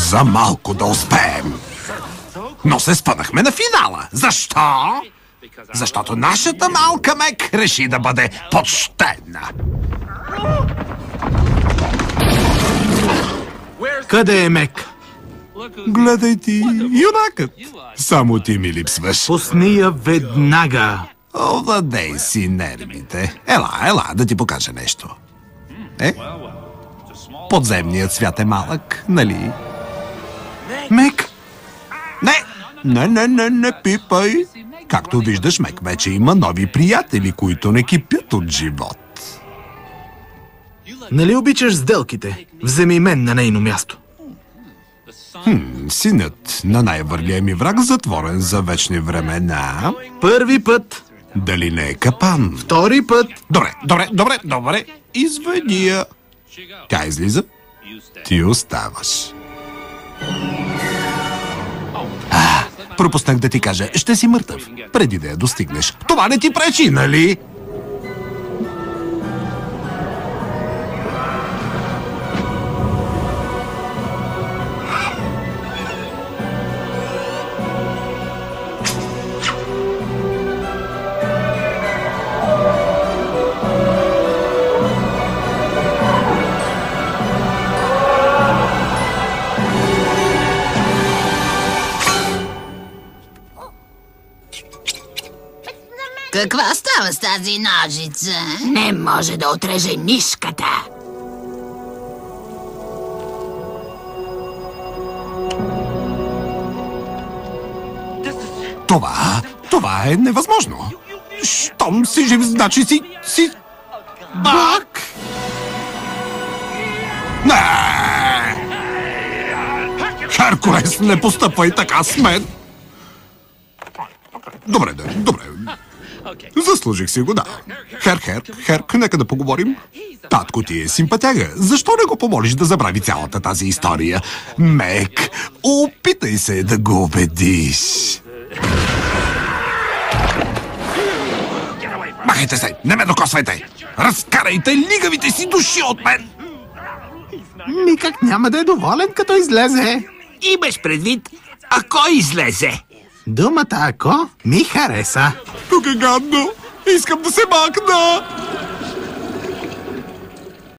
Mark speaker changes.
Speaker 1: За малко да успеем. Но се спънахме на финала. Защо? Защото нашата малка Мек реши да бъде почтена.
Speaker 2: Къде е Мек?
Speaker 1: Гледай ти, юнакът. Само ти ми липсваш.
Speaker 2: Пусни я веднага.
Speaker 1: Овладей си нервите. Ела, да ти покажа нещо. Подземният свят е малък, нали?
Speaker 2: Мек!
Speaker 1: Не пипай. Както виждаш, Мек вече има нови приятели, които не кипят от живот.
Speaker 2: Нали обичаш сделките? Вземи мен на нейно място.
Speaker 1: Синът на най-върлия ми враг, затворен за вечни времена.
Speaker 2: Първи път.
Speaker 1: Дали не е капан?
Speaker 2: Втори път.
Speaker 1: Добре. Изведи я. Тя излиза. Ти оставаш. Пропуснах да ти кажа, ще си мъртъв, преди да я достигнеш. Това не ти пречи, нали?
Speaker 3: Какво става с тази ножица? Не може да отреже мишката.
Speaker 1: Това е невъзможно. Щом си жив, значи си... Бак! Не! Херкулес, не постъпвай така с мен! Добре. Заслужих си го, да. Херк, нека да поговорим. Татко ти е симпатяга. Защо не го помолиш да забрави цялата тази история? Мек, опитай се да го убедиш. Махайте се, не ме докосвайте! Разкарайте лигавите си души от мен!
Speaker 2: Никак няма да е доволен, като излезе.
Speaker 4: Имаш предвид, ако излезе.
Speaker 2: Думата "ако" ми хареса.
Speaker 1: Тук е гадно. Искам да се махна.